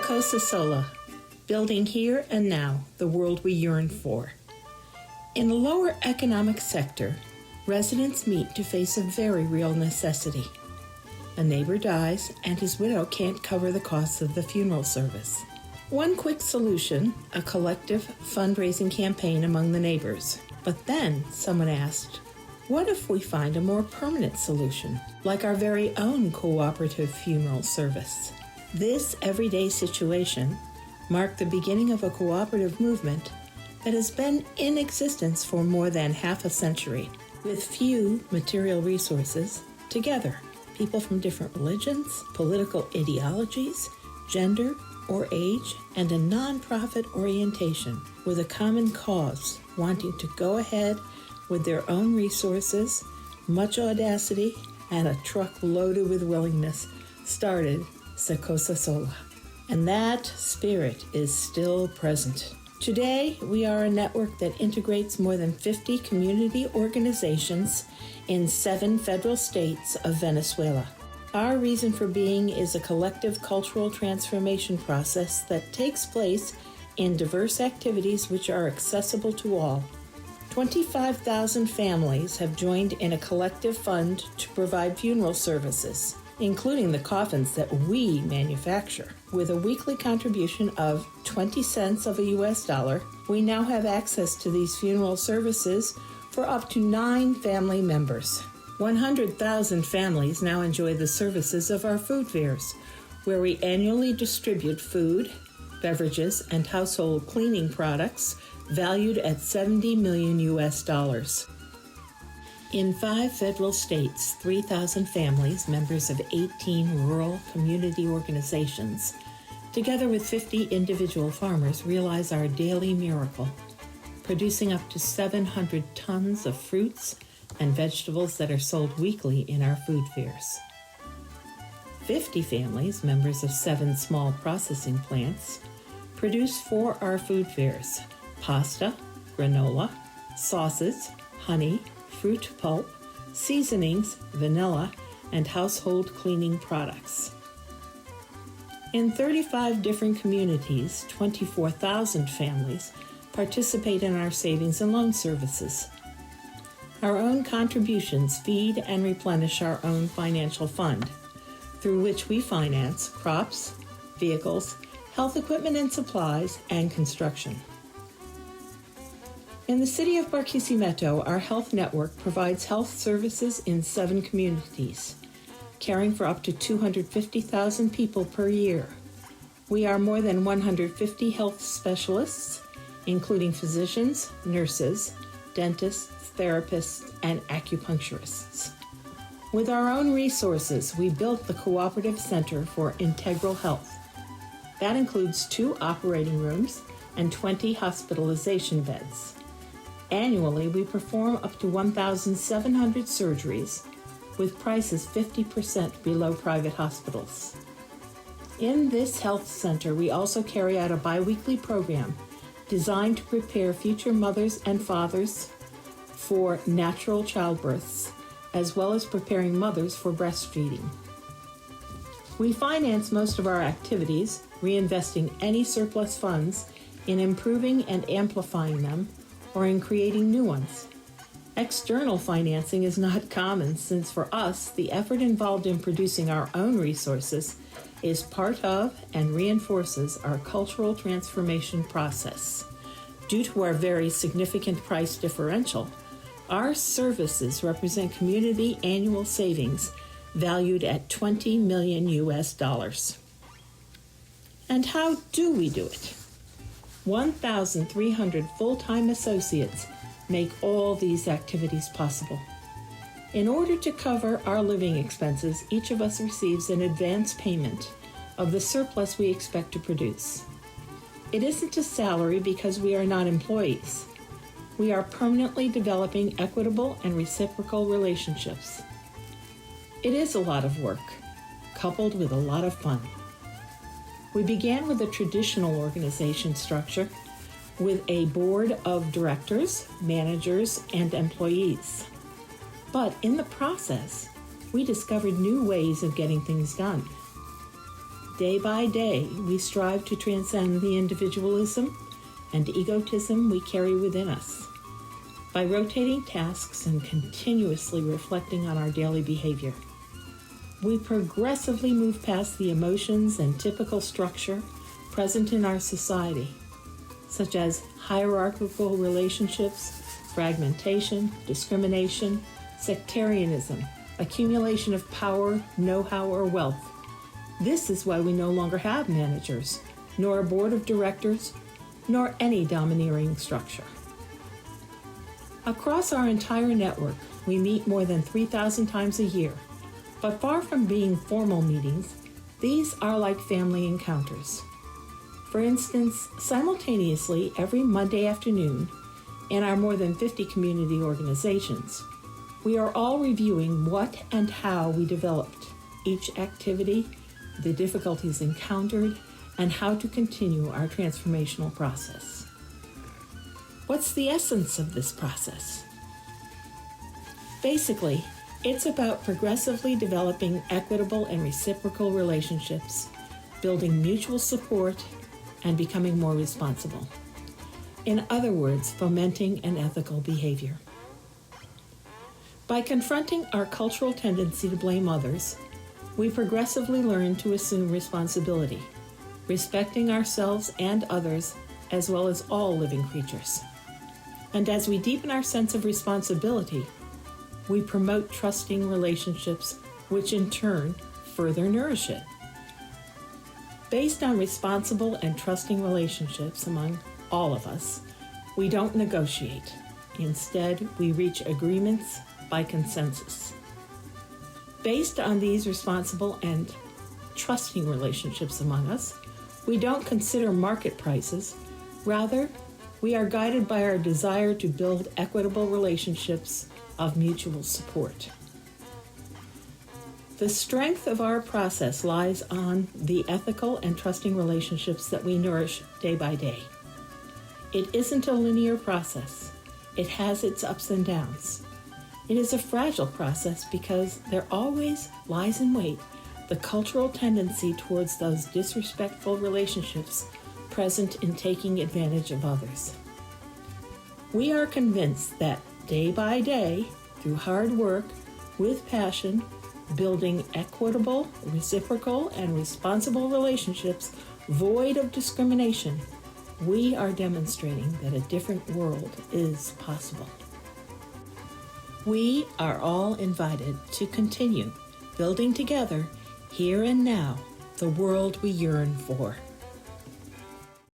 Cecosesola, building here and now the world we yearn for. In the lower economic sector, residents meet to face a very real necessity. A neighbor dies and his widow can't cover the costs of the funeral service. One quick solution, a collective fundraising campaign among the neighbors. But then someone asked, what if we find a more permanent solution, like our very own cooperative funeral service? This everyday situation marked the beginning of a cooperative movement that has been in existence for more than half a century. With few material resources, together, people from different religions, political ideologies, gender or age, and a non-profit orientation with a common cause, wanting to go ahead with their own resources, much audacity, and a truck loaded with willingness, started Cecosesola. And that spirit is still present. Today, we are a network that integrates more than 50 community organizations in 7 federal states of Venezuela. Our reason for being is a collective cultural transformation process that takes place in diverse activities which are accessible to all. 25,000 families have joined in a collective fund to provide funeral services, including the coffins that we manufacture. With a weekly contribution of 20 cents of a US dollar, we now have access to these funeral services for up to 9 family members. 100,000 families now enjoy the services of our food fairs, where we annually distribute food, beverages, and household cleaning products valued at 70 million US dollars. In 5 federal states, 3,000 families, members of 18 rural community organizations, together with 50 individual farmers, realize our daily miracle, producing up to 700 tons of fruits and vegetables that are sold weekly in our food fairs. 50 families, members of 7 small processing plants, produce for our food fairs pasta, granola, sauces, honey, fruit pulp, seasonings, vanilla, and household cleaning products. In 35 different communities, 24,000 families participate in our savings and loan services. Our own contributions feed and replenish our own financial fund, through which we finance crops, vehicles, health equipment and supplies, and construction. In the city of Barquisimeto, our health network provides health services in 7 communities, caring for up to 250,000 people per year. We are more than 150 health specialists, including physicians, nurses, dentists, therapists, and acupuncturists. With our own resources, we built the Cooperative Center for Integral Health. That includes 2 operating rooms and 20 hospitalization beds. Annually, we perform up to 1,700 surgeries, with prices 50% below private hospitals. In this health center, we also carry out a biweekly program designed to prepare future mothers and fathers for natural childbirths, as well as preparing mothers for breastfeeding. We finance most of our activities, reinvesting any surplus funds in improving and amplifying them, or in creating new ones. External financing is not common, since for us, the effort involved in producing our own resources is part of and reinforces our cultural transformation process. Due to our very significant price differential, our services represent community annual savings valued at 20 million US dollars. And how do we do it? 1,300 full-time associates make all these activities possible. In order to cover our living expenses, each of us receives an advance payment of the surplus we expect to produce. It isn't a salary because we are not employees. We are permanently developing equitable and reciprocal relationships. It is a lot of work, coupled with a lot of fun. We began with a traditional organization structure with a board of directors, managers, and employees. But in the process, we discovered new ways of getting things done. Day by day, we strive to transcend the individualism and egotism we carry within us. By rotating tasks and continuously reflecting on our daily behavior, we progressively move past the emotions and typical structure present in our society, such as hierarchical relationships, fragmentation, discrimination, sectarianism, accumulation of power, know-how, or wealth. This is why we no longer have managers, nor a board of directors, nor any domineering structure. Across our entire network, we meet more than 3,000 times a year, but far from being formal meetings, these are like family encounters. For instance, simultaneously every Monday afternoon, in our more than 50 community organizations, we are all reviewing what and how we developed each activity, the difficulties encountered, and how to continue our transformational process. What's the essence of this process? Basically, it's about progressively developing equitable and reciprocal relationships, building mutual support, and becoming more responsible. In other words, fomenting an ethical behavior. By confronting our cultural tendency to blame others, we progressively learn to assume responsibility, respecting ourselves and others, as well as all living creatures. And as we deepen our sense of responsibility, we promote trusting relationships, which in turn further nourish it. Based on responsible and trusting relationships among all of us, we don't negotiate. Instead, we reach agreements by consensus. Based on these responsible and trusting relationships among us, we don't consider market prices. Rather, we are guided by our desire to build equitable relationships of mutual support. The strength of our process lies on the ethical and trusting relationships that we nourish day by day. It isn't a linear process. It has its ups and downs. It is a fragile process because there always lies in wait the cultural tendency towards those disrespectful relationships present in taking advantage of others. We are convinced that day by day, through hard work, with passion, building equitable, reciprocal, and responsible relationships void of discrimination, we are demonstrating that a different world is possible. We are all invited to continue building together, here and now, the world we yearn for.